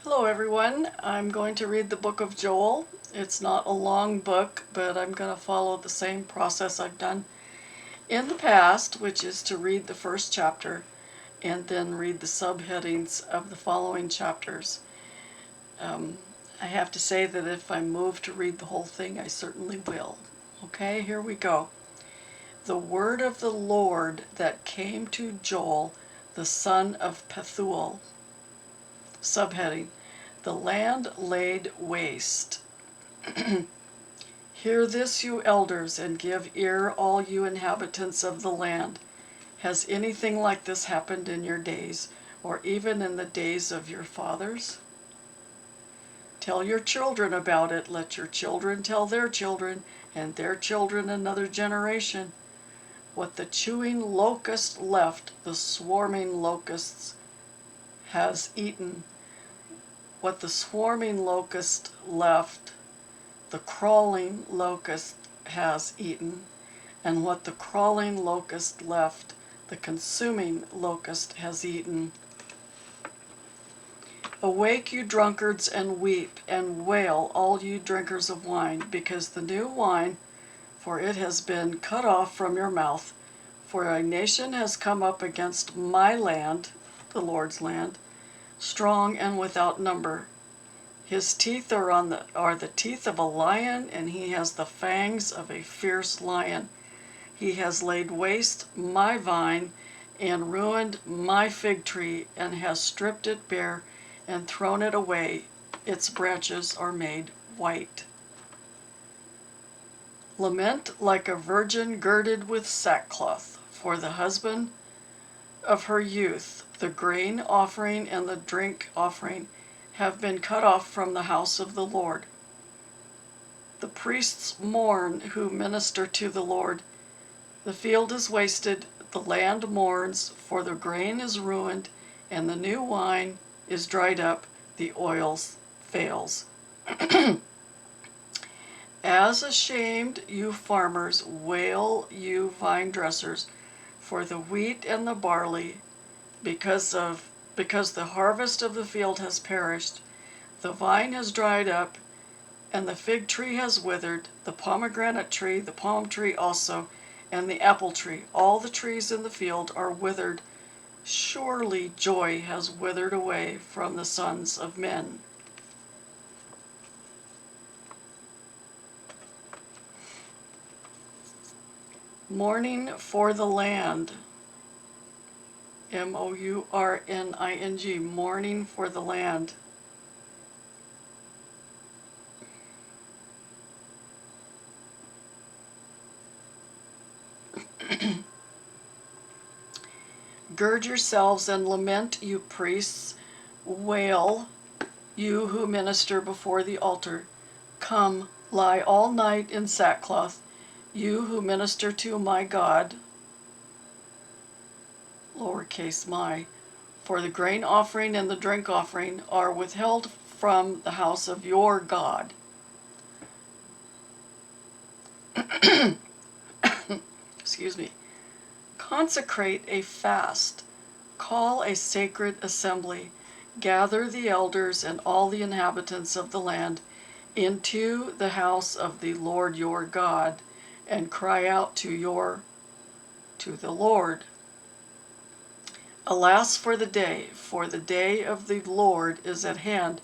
Hello everyone, I'm going to read the book of Joel. It's not a long book, but I'm going to follow the same process I've done in the past, which is to read the first chapter and then read the subheadings of the following chapters. I have to say that if I'm moved to read the whole thing, I certainly will. Okay, here we go. The word of the Lord that came to Joel, the son of Pethuel. Subheading: The land laid waste. Hear this, you elders, and give ear, all you inhabitants of the land. Has anything like this happened in your days, or even in the days of your fathers? Tell your children about it. Let your children tell their children, and their children another generation. What the chewing locust left, the swarming locusts has eaten. What the swarming locust left, the crawling locust has eaten, and what the crawling locust left, the consuming locust has eaten. Awake, you drunkards, and weep, and wail, all you drinkers of wine, because the new wine, for it has been cut off from your mouth. For a nation has come up against my land, the Lord's land, strong and without number. His teeth are the teeth of a lion, and he has the fangs of a fierce lion. He has laid waste my vine and ruined my fig tree, and has stripped it bare and thrown it away. Its branches are made white. Lament like a virgin girded with sackcloth for the husband of her youth. The grain offering and the drink offering have been cut off from the house of the Lord. The priests mourn who minister to the Lord. The field is wasted, the land mourns, for the grain is ruined, and the new wine is dried up, the oil fails. As ashamed, you farmers, wail, you vine dressers, for the wheat and the barley, because the harvest of the field has perished. The vine has dried up, and the fig tree has withered, the pomegranate tree, the palm tree also, and the apple tree. All the trees in the field are withered. Surely joy has withered away from the sons of men. Mourning for the land. M-O-U-R-N-I-N-G. Mourning for the land. Gird yourselves and lament, you priests. Wail, you who minister before the altar. Come, lie all night in sackcloth, you who minister to my God. Lowercase my. For the grain offering and the drink offering are withheld from the house of your God. Excuse me. Consecrate a fast. Call a sacred assembly. Gather the elders and all the inhabitants of the land into the house of the Lord your God, and cry out to the Lord. Alas for the day of the Lord is at hand.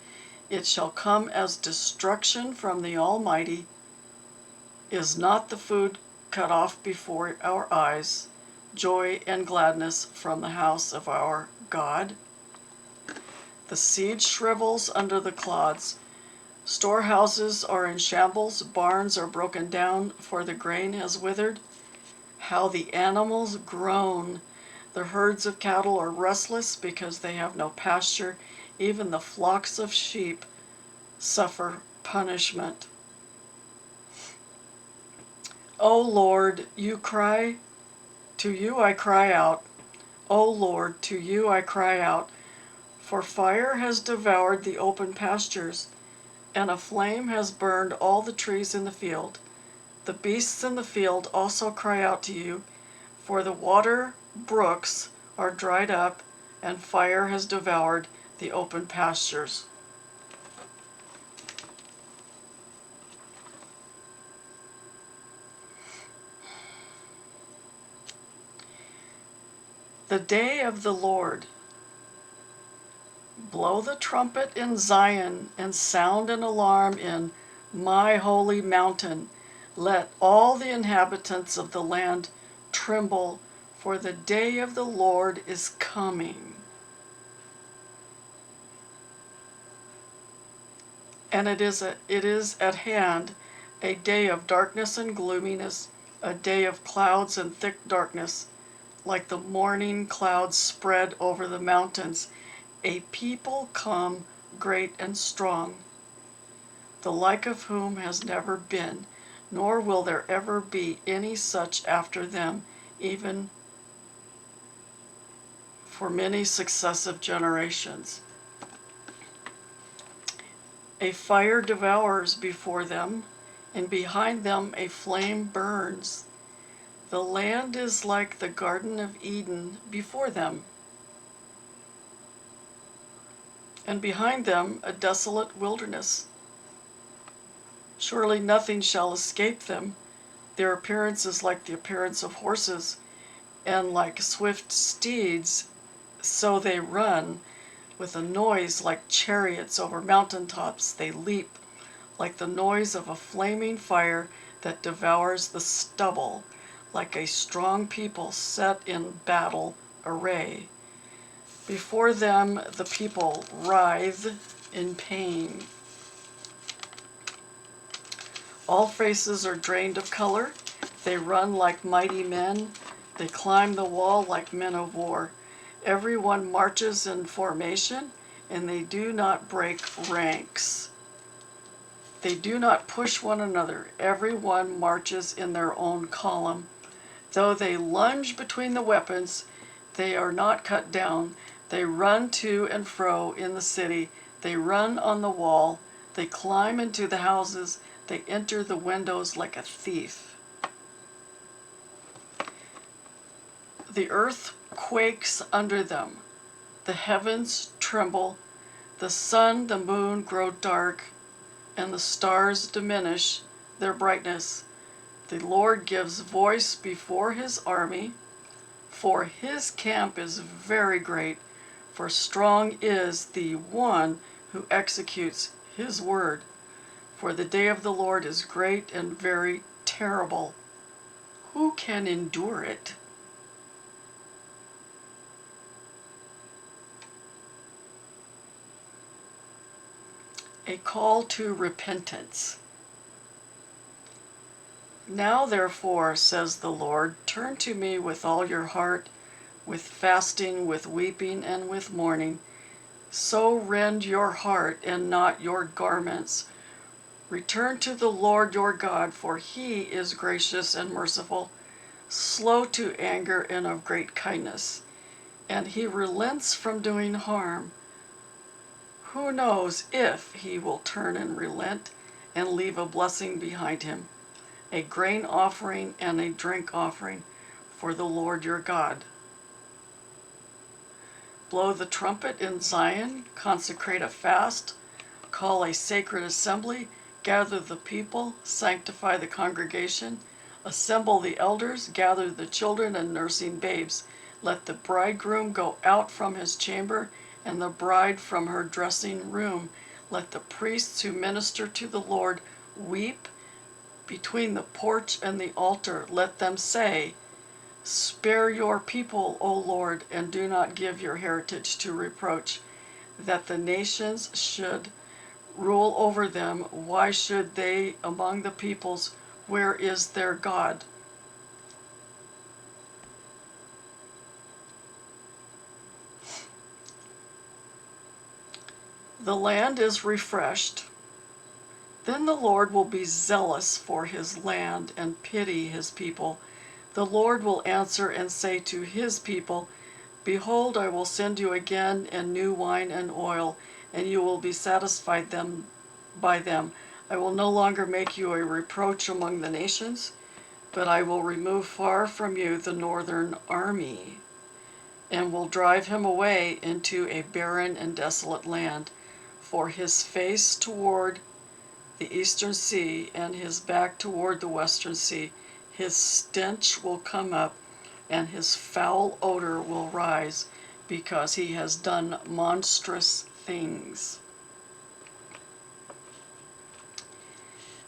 It shall come as destruction from the Almighty. Is not the food cut off before our eyes, joy and gladness from the house of our God? The seed shrivels under the clods. Storehouses are in shambles, barns are broken down, for the grain has withered. How the animals groan! The herds of cattle are restless because they have no pasture. Even the flocks of sheep suffer punishment. O Lord, to you I cry out. O Lord, to you I cry out. For fire has devoured the open pastures, and a flame has burned all the trees in the field. The beasts in the field also cry out to you, for the water brooks are dried up, and fire has devoured the open pastures. The day of the Lord. Blow the trumpet in Zion and sound an alarm in my holy mountain. Let all the inhabitants of the land tremble, for the day of the Lord is coming. And it is at hand, a day of darkness and gloominess, a day of clouds and thick darkness, like the morning clouds spread over the mountains. A people come great and strong, the like of whom has never been, nor will there ever be any such after them, even for many successive generations. A fire devours before them, and behind them a flame burns. The land is like the Garden of Eden before them, and behind them a desolate wilderness. Surely nothing shall escape them. Their appearance is like the appearance of horses, and like swift steeds, so they run. With a noise like chariots over mountain tops, they leap, like the noise of a flaming fire that devours the stubble, like a strong people set in battle array. Before them the people writhe in pain. All faces are drained of color. They run like mighty men. They climb the wall like men of war. Everyone marches in formation, and they do not break ranks. They do not push one another. Everyone marches in their own column. Though they lunge between the weapons, they are not cut down. They run to and fro in the city. They run on the wall. They climb into the houses. They enter the windows like a thief. The earth quakes under them. The heavens tremble. The sun, the moon grow dark, and the stars diminish their brightness. The Lord gives voice before his army, for his camp is very great, for strong is the one who executes his word. For the day of the Lord is great and very terrible. Who can endure it? A call to repentance. Now therefore, says the Lord, turn to me with all your heart, with fasting, with weeping, and with mourning. So rend your heart and not your garments. Return to the Lord your God, for he is gracious and merciful, slow to anger and of great kindness, and he relents from doing harm. Who knows if he will turn and relent and leave a blessing behind him, a grain offering and a drink offering for the Lord your God. Blow the trumpet in Zion, consecrate a fast, call a sacred assembly, gather the people, sanctify the congregation, assemble the elders, gather the children and nursing babes. Let the bridegroom go out from his chamber, and the bride from her dressing room. Let the priests who minister to the Lord weep between the porch and the altar. Let them say, spare your people, O Lord, and do not give your heritage to reproach, that the nations should rule over them. Why should they among the peoples? Where is their God? The land is refreshed. Then the Lord will be zealous for his land and pity his people. The Lord will answer and say to his people, behold, I will send you again and new wine and oil, and you will be satisfied by them. I will no longer make you a reproach among the nations, but I will remove far from you the northern army, and will drive him away into a barren and desolate land, for his face toward the eastern sea and his back toward the western sea. His stench will come up and his foul odor will rise, because he has done monstrous things.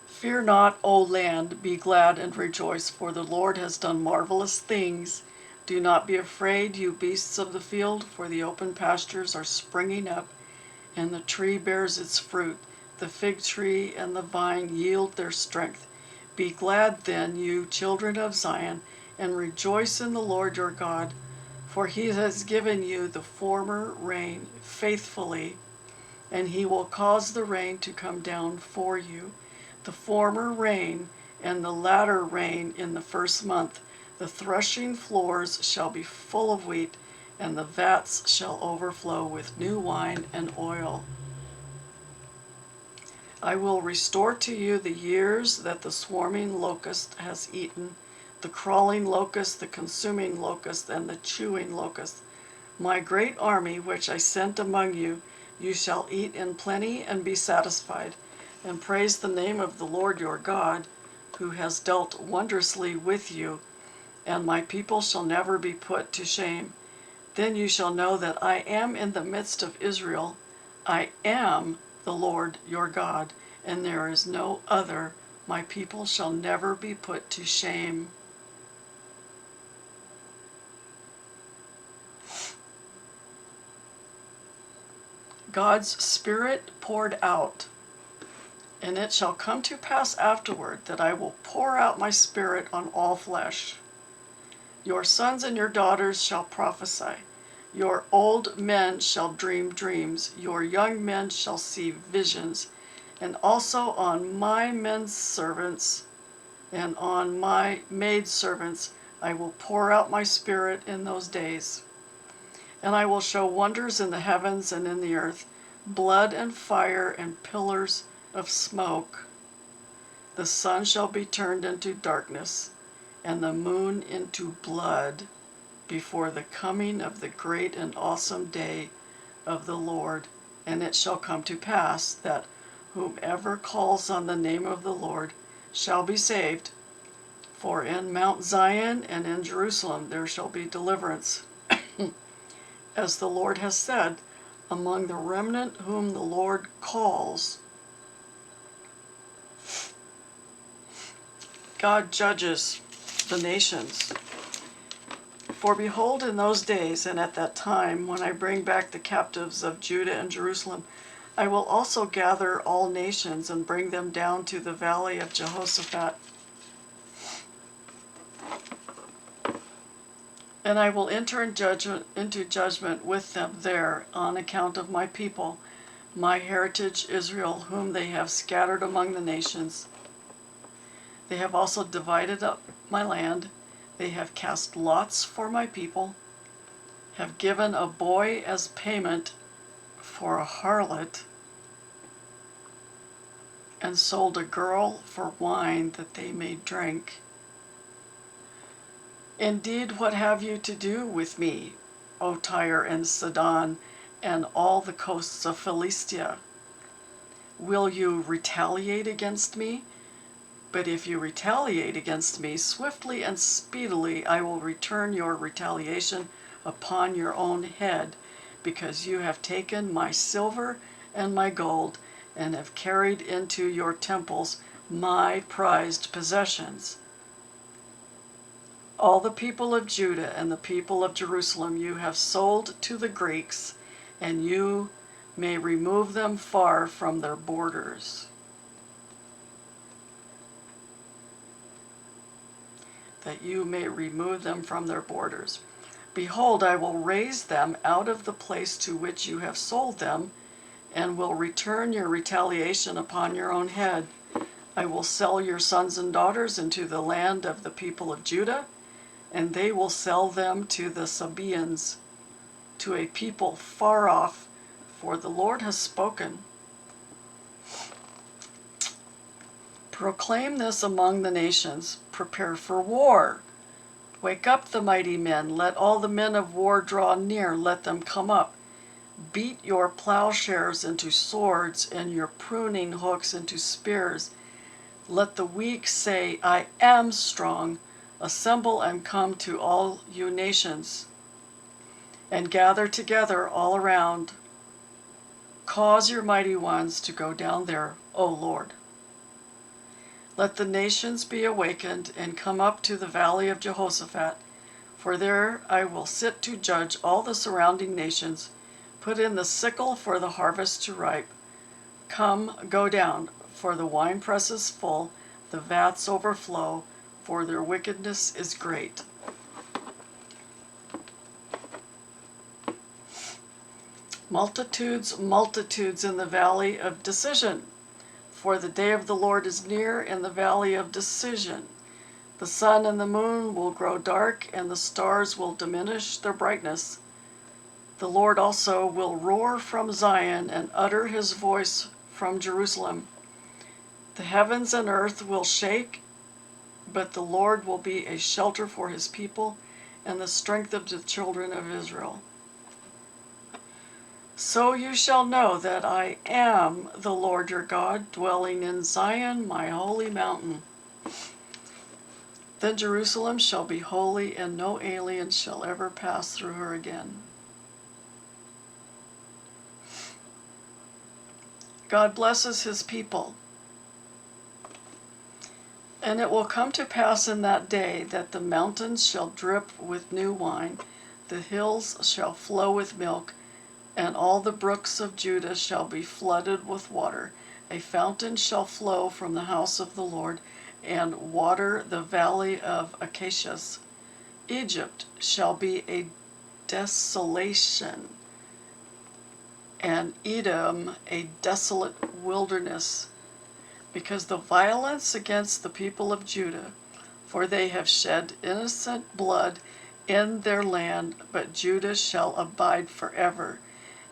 Fear not, O land, be glad and rejoice, for the Lord has done marvelous things. Do not be afraid, you beasts of the field, for the open pastures are springing up, and the tree bears its fruit. The fig tree and the vine yield their strength. Be glad then, you children of Zion, and rejoice in the Lord your God, for he has given you the former rain faithfully, and he will cause the rain to come down for you, the former rain and the latter rain in the first month. The threshing floors shall be full of wheat, and the vats shall overflow with new wine and oil. I will restore to you the years that the swarming locust has eaten, the crawling locust, the consuming locust, and the chewing locust. My great army which I sent among you, you shall eat in plenty and be satisfied, and praise the name of the Lord your God, who has dealt wondrously with you, and my people shall never be put to shame. Then you shall know that I am in the midst of Israel. I am the Lord your God, and there is no other. My people shall never be put to shame. God's Spirit poured out. And it shall come to pass afterward that I will pour out my Spirit on all flesh. Your sons and your daughters shall prophesy. Your old men shall dream dreams. Your young men shall see visions. And also on my men servants and on my maidservants I will pour out my Spirit in those days. And I will show wonders in the heavens and in the earth, blood and fire and pillars of smoke. The sun shall be turned into darkness, and the moon into blood, before the coming of the great and awesome day of the Lord. And it shall come to pass that whomever calls on the name of the Lord shall be saved. For in Mount Zion and in Jerusalem there shall be deliverance, as the Lord has said, among the remnant whom the Lord calls. God judges the nations. For behold, in those days and at that time, when I bring back the captives of Judah and Jerusalem, I will also gather all nations and bring them down to the valley of Jehoshaphat. And I will enter into judgment with them there on account of my people, my heritage Israel, whom they have scattered among the nations. They have also divided up my land. They have cast lots for my people, have given a boy as payment for a harlot, and sold a girl for wine that they may drink. Indeed, what have you to do with me, O Tyre and Sidon, and all the coasts of Philistia? Will you retaliate against me? But if you retaliate against me, swiftly and speedily I will return your retaliation upon your own head, because you have taken my silver and my gold, and have carried into your temples my prized possessions. All the people of Judah and the people of Jerusalem you have sold to the Greeks, and you may remove them far from their borders. That you may remove them from their borders. Behold, I will raise them out of the place to which you have sold them, and will return your retaliation upon your own head. I will sell your sons and daughters into the land of the people of Judah, and they will sell them to the Sabaeans, to a people far off, for the Lord has spoken. Proclaim this among the nations. Prepare for war. Wake up the mighty men. Let all the men of war draw near. Let them come up. Beat your plowshares into swords and your pruning hooks into spears. Let the weak say, I am strong. Assemble and come to all you nations, and gather together all around. Cause your mighty ones to go down there, O Lord. Let the nations be awakened and come up to the valley of Jehoshaphat, for there I will sit to judge all the surrounding nations. Put in the sickle for the harvest to ripe. Come, go down, for the winepress is full, the vats overflow, for their wickedness is great. Multitudes, multitudes in the valley of decision, for the day of the Lord is near in the valley of decision. The sun and the moon will grow dark, and the stars will diminish their brightness. The Lord also will roar from Zion and utter his voice from Jerusalem. The heavens and earth will shake, but the Lord will be a shelter for his people and the strength of the children of Israel. So you shall know that I am the Lord your God, dwelling in Zion, my holy mountain. Then Jerusalem shall be holy, and no alien shall ever pass through her again. God blesses his people. And it will come to pass in that day that the mountains shall drip with new wine, the hills shall flow with milk, and all the brooks of Judah shall be flooded with water. A fountain shall flow from the house of the Lord, and water the valley of Acacias. Egypt shall be a desolation, and Edom a desolate wilderness, because the violence against the people of Judah, for they have shed innocent blood in their land, but Judah shall abide forever,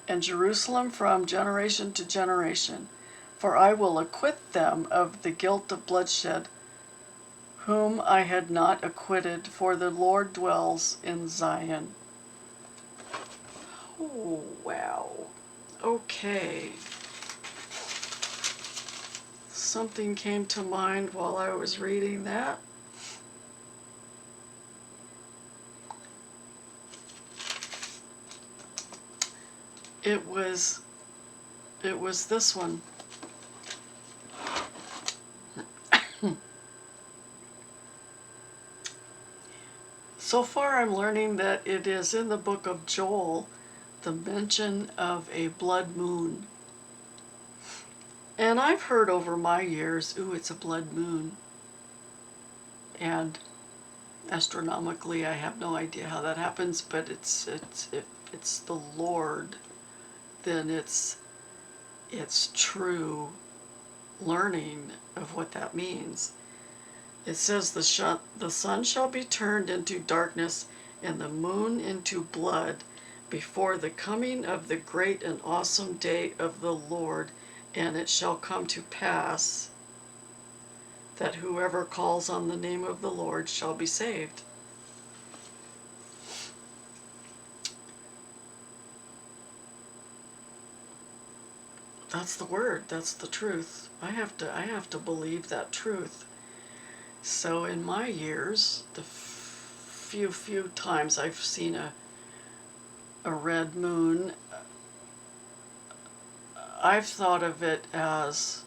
and Jerusalem from generation to generation. For I will acquit them of the guilt of bloodshed, whom I had not acquitted, for the Lord dwells in Zion. Oh, wow. Okay. Something came to mind while I was reading that. It was this one. So far I'm learning that it is in the book of Joel, the mention of a blood moon. And I've heard over my years, ooh, it's a blood moon. And astronomically, I have no idea how that happens, but if it's the Lord, then it's true learning of what that means. It says the sun shall be turned into darkness and the moon into blood before the coming of the great and awesome day of the Lord, and it shall come to pass that whoever calls on the name of the Lord shall be saved. That's the word, that's the truth. I have to believe that truth. So in my years, the few times I've seen a red moon, I've thought of it as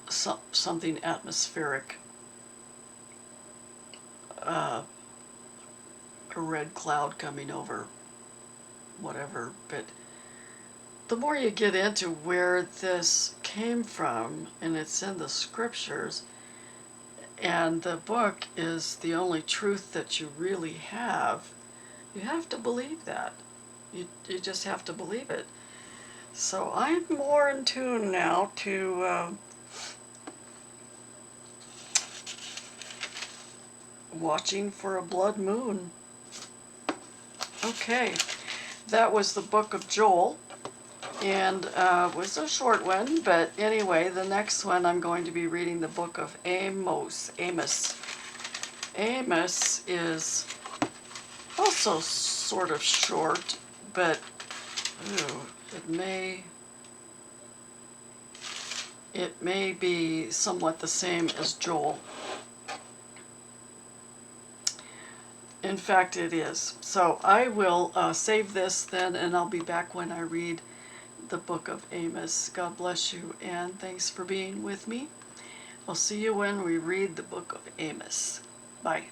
something atmospheric, a red cloud coming over, whatever. But the more you get into where this came from, and it's in the scriptures, and the book is the only truth that you really have, you have to believe that. You just have to believe it. So I'm more in tune now to watching for a blood moon. Okay, that was the book of Joel, and it was a short one, but anyway, the next one I'm going to be reading the book of Amos. Amos is also sort of short, but it may be somewhat the same as Joel. In fact, it is. So I will save this then, and I'll be back when I read the book of Amos. God bless you, and thanks for being with me. I'll see you when we read the book of Amos. Bye.